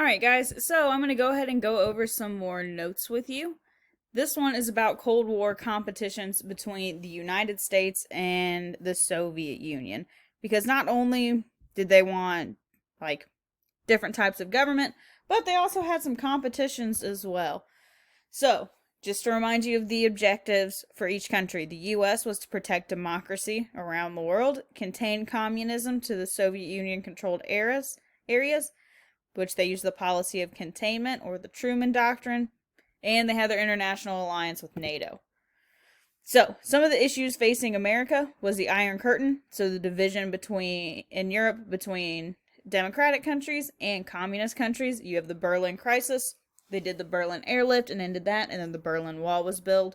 Alright, guys, so I'm going to go ahead and go over some more notes with you. This one is about Cold War competitions between the United States and the Soviet Union. Because not only did they want, like, different types of government, but they also had some competitions as well. So, just to remind you of the objectives for each country, the US was to protect democracy around the world, contain communism to the Soviet Union controlled areas, which they used the policy of containment or the Truman Doctrine, and they had their international alliance with NATO. So, some of the issues facing America was the Iron Curtain, so the division in Europe between democratic countries and communist countries. You have the Berlin Crisis. They did the Berlin Airlift and ended that, and then the Berlin Wall was built.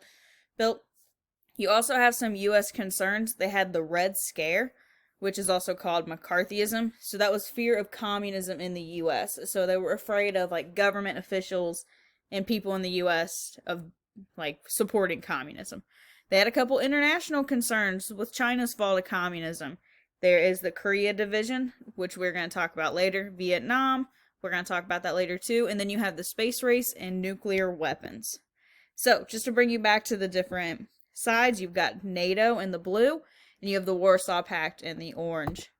You also have some U.S. concerns. They had the Red Scare, which is also called McCarthyism. So that was fear of communism in the U.S. So they were afraid of like government officials and people in the U.S. of like supporting communism. They had a couple international concerns with China's fall to communism. There is the Korea division, which we're going to talk about later. Vietnam, we're going to talk about that later too. And then you have the space race and nuclear weapons. So just to bring you back to the different sides, you've got NATO in the blue, and you have the Warsaw Pact in the orange.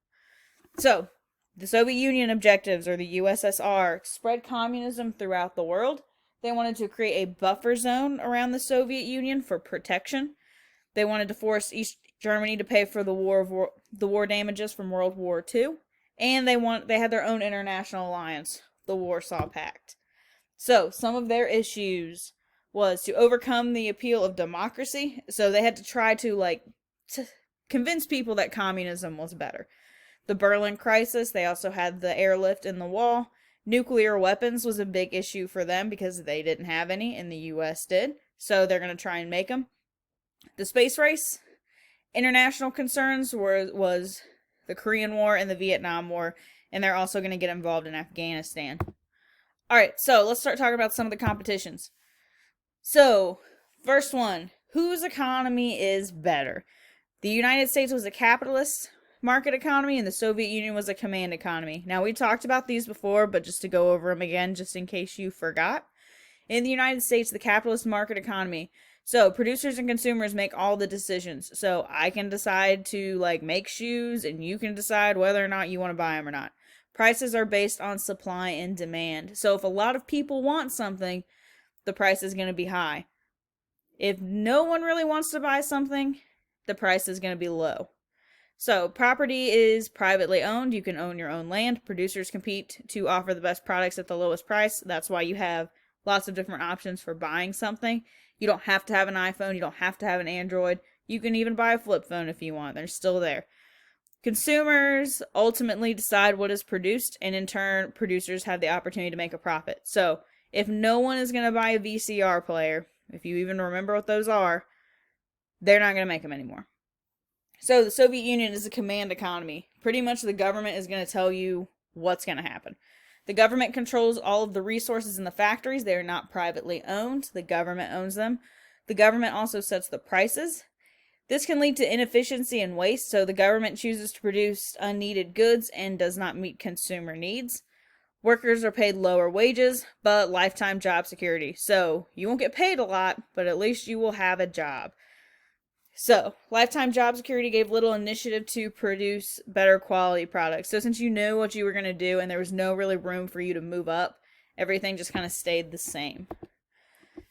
So, the Soviet Union objectives, or the USSR, spread communism throughout the world. They wanted to create a buffer zone around the Soviet Union for protection. They wanted to force East Germany to pay for the war damages from World War II, and they had their own international alliance, the Warsaw Pact. So, some of their issues was to overcome the appeal of democracy. So they had to try to convince people that communism was better. The Berlin Crisis, they also had the airlift and the wall. Nuclear weapons was a big issue for them because they didn't have any and the US did. So they're going to try and make them. The space race, international concerns was the Korean War and the Vietnam War, and they're also going to get involved in Afghanistan. Alright, so let's start talking about some of the competitions. So, first one, whose economy is better? The United States was a capitalist market economy and the Soviet Union was a command economy. Now, we talked about these before, but just to go over them again, just in case you forgot. In the United States, the capitalist market economy. So, producers and consumers make all the decisions. So, I can decide to, make shoes, and you can decide whether or not you want to buy them or not. Prices are based on supply and demand. So, if a lot of people want something, the price is going to be high. If no one really wants to buy something, the price is going to be low. So, property is privately owned. You can own your own land. Producers compete to offer the best products at the lowest price. That's why you have lots of different options for buying something. You don't have to have an iPhone. You don't have to have an Android. You can even buy a flip phone if you want. They're still there. Consumers ultimately decide what is produced, and in turn, producers have the opportunity to make a profit. So, if no one is going to buy a VCR player, if you even remember what those are, they're not going to make them anymore. So the Soviet Union is a command economy. Pretty much the government is going to tell you what's going to happen. The government controls all of the resources in the factories. They are not privately owned. The government owns them. The government also sets the prices. This can lead to inefficiency and waste, so the government chooses to produce unneeded goods and does not meet consumer needs. Workers are paid lower wages, but lifetime job security. So, you won't get paid a lot, but at least you will have a job. So, lifetime job security gave little initiative to produce better quality products. So, since you knew what you were going to do and there was no really room for you to move up, everything just kind of stayed the same.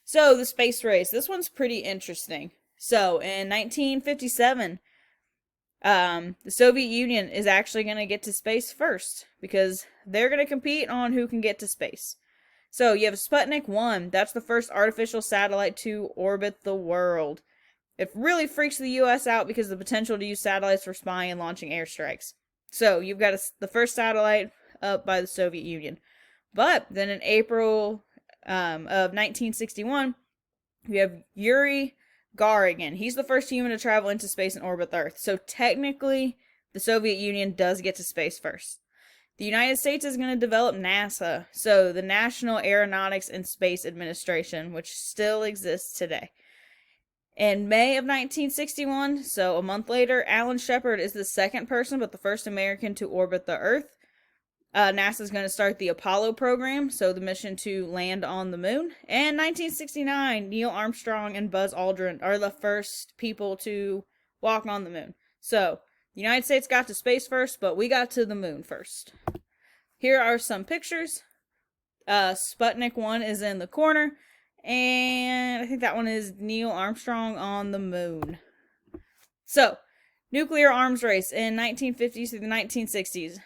So, the space race. This one's pretty interesting. So, in 1957, the Soviet Union is actually going to get to space first because they're going to compete on who can get to space. So you have Sputnik 1. That's the first artificial satellite to orbit the world. It really freaks the U.S. out because of the potential to use satellites for spying and launching airstrikes. So you've got the first satellite up by the Soviet Union. But then in April of 1961, we have Yuri Gagarin. He's the first human to travel into space and orbit the Earth. So technically, the Soviet Union does get to space first. The United States is going to develop NASA, so the National Aeronautics and Space Administration, which still exists today. In May of 1961, so a month later, Alan Shepard is the second person but the first American to orbit the Earth. NASA's going to start the Apollo program, so the mission to land on the moon. And 1969, Neil Armstrong and Buzz Aldrin are the first people to walk on the moon. So, the United States got to space first, but we got to the moon first. Here are some pictures. Sputnik 1 is in the corner, and I think that one is Neil Armstrong on the moon. So, nuclear arms race in 1950s through the 1960s.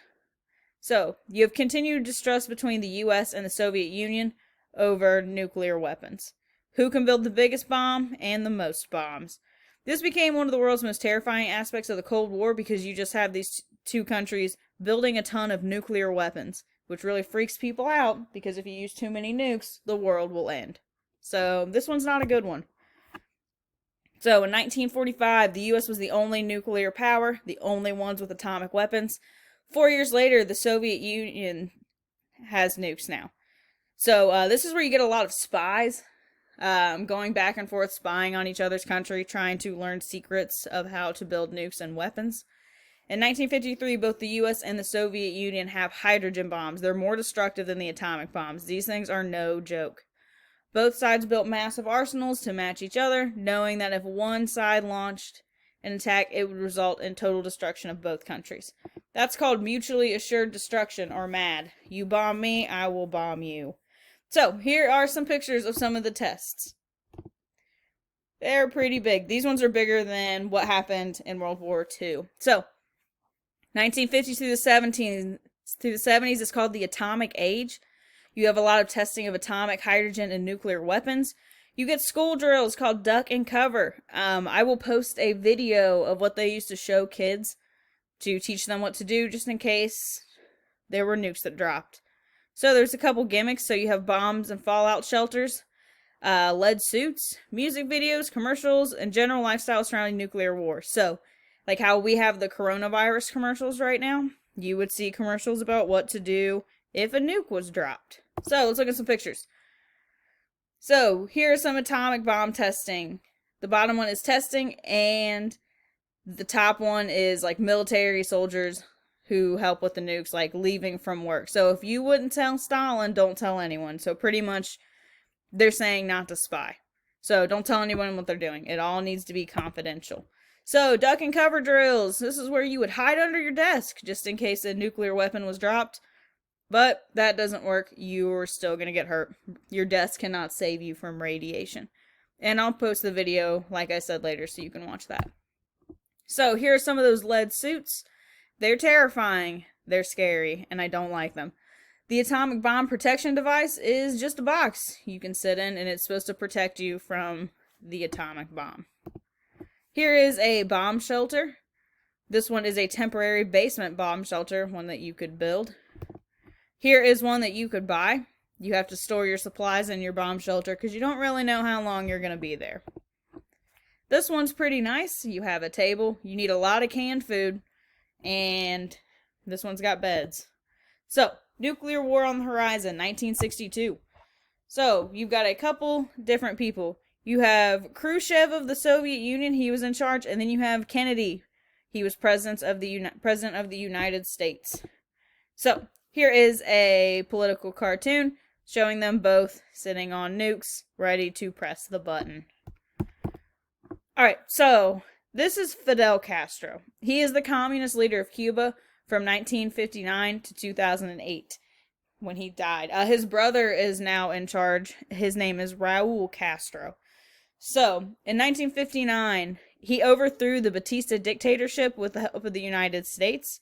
So, you have continued distrust between the US and the Soviet Union over nuclear weapons. Who can build the biggest bomb and the most bombs? This became one of the world's most terrifying aspects of the Cold War because you just have these two countries building a ton of nuclear weapons, which really freaks people out because if you use too many nukes, the world will end. So, this one's not a good one. So, in 1945, the US was the only nuclear power, the only ones with atomic weapons. 4 years later, the Soviet Union has nukes now. So, this is where you get a lot of spies going back and forth, spying on each other's country, trying to learn secrets of how to build nukes and weapons. In 1953, both the US and the Soviet Union have hydrogen bombs. They're more destructive than the atomic bombs. These things are no joke. Both sides built massive arsenals to match each other, knowing that if one side launched an attack, it would result in total destruction of both countries. That's called mutually assured destruction, or MAD. You bomb me, I will bomb you. So, here are some pictures of some of the tests. They're pretty big. These ones are bigger than what happened in World War II. So, 1950s through the 70s is called the Atomic Age. You have a lot of testing of atomic, hydrogen, and nuclear weapons. You get school drills called duck and cover. I will post a video of what they used to show kids to teach them what to do, just in case there were nukes that dropped. So there's a couple gimmicks. So you have bombs and fallout shelters, lead suits, music videos, commercials, and general lifestyle surrounding nuclear war. So, like how we have the coronavirus commercials right now, you would see commercials about what to do if a nuke was dropped. So let's look at some pictures. So here's some atomic bomb testing. The bottom one is testing, and the top one is like military soldiers who help with the nukes, like leaving from work. So if you wouldn't tell Stalin, don't tell anyone. So pretty much they're saying not to spy. So don't tell anyone what they're doing. It all needs to be confidential. So duck and cover drills. This is where you would hide under your desk just in case a nuclear weapon was dropped. But that doesn't work. You're still going to get hurt. Your desk cannot save you from radiation. And I'll post the video, like I said, later so you can watch that. So here are some of those lead suits. They're terrifying. They're scary, and I don't like them. The atomic bomb protection device is just a box you can sit in, and it's supposed to protect you from the atomic bomb. Here is a bomb shelter. This one is a temporary basement bomb shelter, one that you could build. Here is one that you could buy. You have to store your supplies in your bomb shelter because you don't really know how long you're going to be there. This one's pretty nice. You have a table. You need a lot of canned food. And this one's got beds. So, nuclear war on the horizon, 1962. So, you've got a couple different people. You have Khrushchev of the Soviet Union. He was in charge. And then you have Kennedy. He was president of the United States. So, here is a political cartoon showing them both sitting on nukes, ready to press the button. Alright, so this is Fidel Castro. He is the communist leader of Cuba from 1959 to 2008 when he died. His brother is now in charge. His name is Raul Castro. So, in 1959, he overthrew the Batista dictatorship with the help of the United States.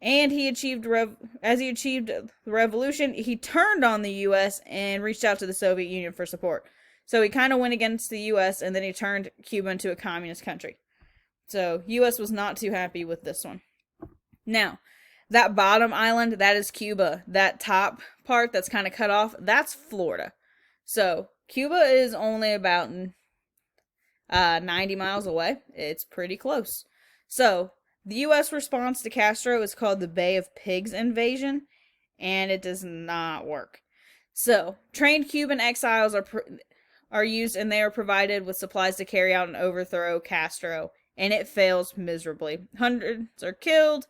And he achieved, as he achieved the revolution, he turned on the U.S. and reached out to the Soviet Union for support. So he kind of went against the U.S. and then he turned Cuba into a communist country. So U.S. was not too happy with this one. Now, that bottom island, that is Cuba. That top part that's kind of cut off, that's Florida. So Cuba is only about 90 miles away. It's pretty close. So the U.S. response to Castro is called the Bay of Pigs invasion, and it does not work. So, trained Cuban exiles are used, and they are provided with supplies to carry out and overthrow Castro, and it fails miserably. Hundreds are killed,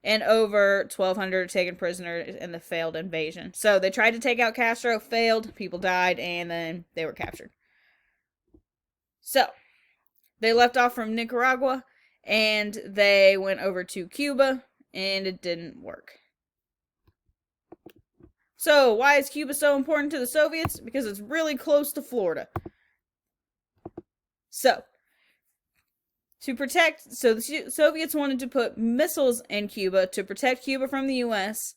and over 1,200 taken prisoners in the failed invasion. So they tried to take out Castro, failed, people died, and then they were captured. So they left off from Nicaragua, and they went over to Cuba, and it didn't work. So why is Cuba so important to the Soviets? Because it's really close to Florida. So the Soviets wanted to put missiles in Cuba to protect Cuba from the U.S.,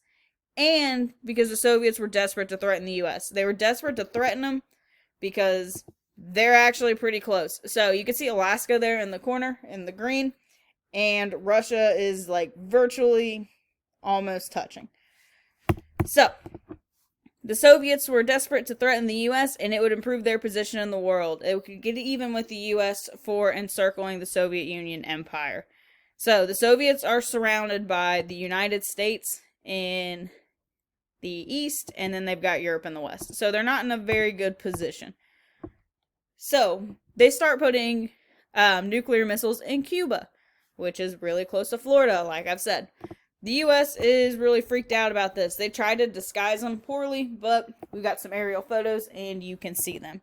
and because the Soviets were desperate to threaten the U.S. They were desperate to threaten them because they're actually pretty close. So you can see Alaska there in the corner in the green, and Russia is like virtually almost touching. So the Soviets were desperate to threaten the U.S., and it would improve their position in the world. It could get even with the U.S. for encircling the Soviet Union empire. So the Soviets are surrounded by the United States in the east, and then they've got Europe in the west. So they're not in a very good position. So they start putting nuclear missiles in Cuba, which is really close to Florida, like I've said. The U.S. is really freaked out about this. They tried to disguise them poorly, but we've got some aerial photos and you can see them.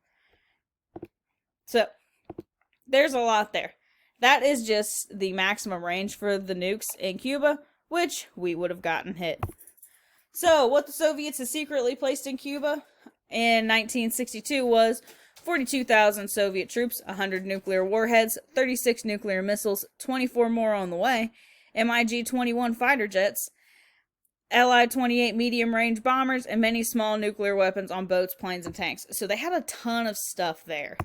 So there's a lot there. That is just the maximum range for the nukes in Cuba, which we would have gotten hit. So what the Soviets had secretly placed in Cuba in 1962 was 42,000 Soviet troops, 100 nuclear warheads, 36 nuclear missiles, 24 more on the way, MiG-21 fighter jets, Li-28 medium-range bombers, and many small nuclear weapons on boats, planes, and tanks. So they had a ton of stuff there.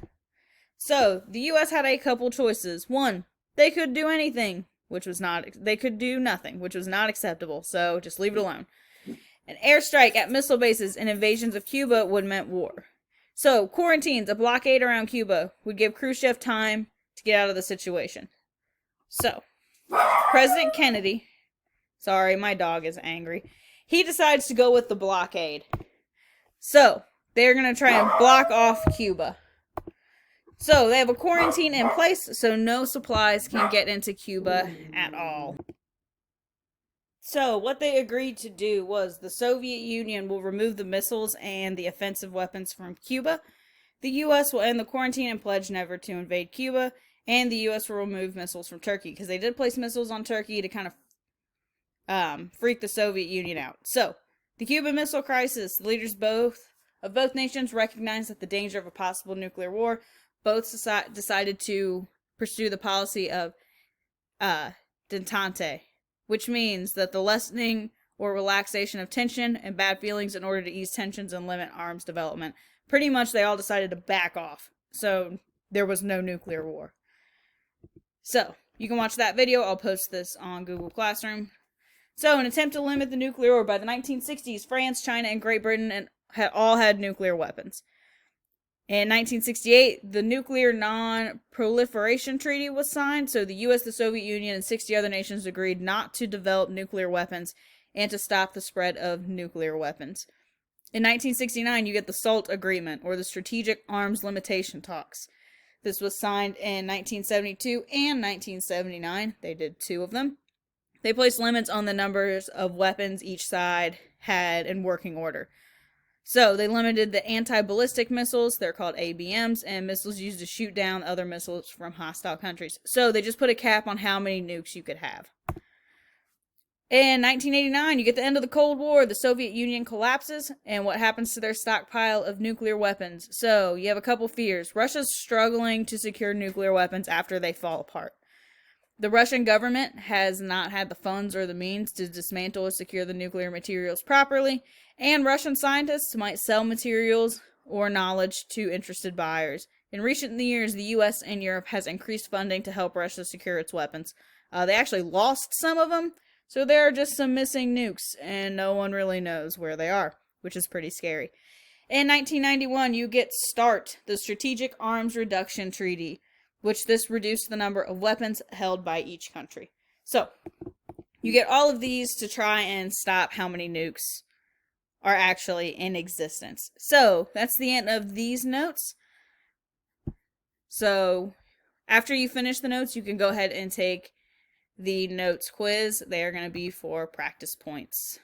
So the U.S. had a couple choices. One, they could do anything, they could do nothing, which was not acceptable. So just leave it alone. An airstrike at missile bases and invasions of Cuba would mean war. So quarantines, a blockade around Cuba, would give Khrushchev time to get out of the situation. So President Kennedy, sorry, my dog is angry, he decides to go with the blockade. So they're going to try and block off Cuba. So they have a quarantine in place, so no supplies can get into Cuba at all. So what they agreed to do was the Soviet Union will remove the missiles and the offensive weapons from Cuba. The U.S. will end the quarantine and pledge never to invade Cuba. And the U.S. will remove missiles from Turkey, because they did place missiles on Turkey to kind of freak the Soviet Union out. So the Cuban Missile Crisis, the leaders of both nations recognized that the danger of a possible nuclear war. Both decided to pursue the policy of détente, which means that the lessening or relaxation of tension and bad feelings in order to ease tensions and limit arms development. Pretty much they all decided to back off, so there was no nuclear war. So, you can watch that video. I'll post this on Google Classroom. So, in an attempt to limit the nuclear war, by the 1960s, France, China, and Great Britain all had nuclear weapons. In 1968, the Nuclear Non-Proliferation Treaty was signed, so the U.S., the Soviet Union, and 60 other nations agreed not to develop nuclear weapons and to stop the spread of nuclear weapons. In 1969, you get the SALT Agreement, or the Strategic Arms Limitation Talks. This was signed in 1972 and 1979. They did two of them. They placed limits on the numbers of weapons each side had in working order. So they limited the anti-ballistic missiles, they're called ABMs, and missiles used to shoot down other missiles from hostile countries. So they just put a cap on how many nukes you could have. In 1989, you get the end of the Cold War, the Soviet Union collapses, and what happens to their stockpile of nuclear weapons? So you have a couple fears. Russia's struggling to secure nuclear weapons after they fall apart. The Russian government has not had the funds or the means to dismantle or secure the nuclear materials properly, and Russian scientists might sell materials or knowledge to interested buyers. In recent years, the U.S. and Europe has increased funding to help Russia secure its weapons. They actually lost some of them, so there are just some missing nukes, and no one really knows where they are, which is pretty scary. In 1991, you get START, the Strategic Arms Reduction Treaty, which this reduced the number of weapons held by each country. So, you get all of these to try and stop how many nukes are actually in existence. So, that's the end of these notes. So, after you finish the notes, you can go ahead and take the notes quiz. They are going to be for practice points.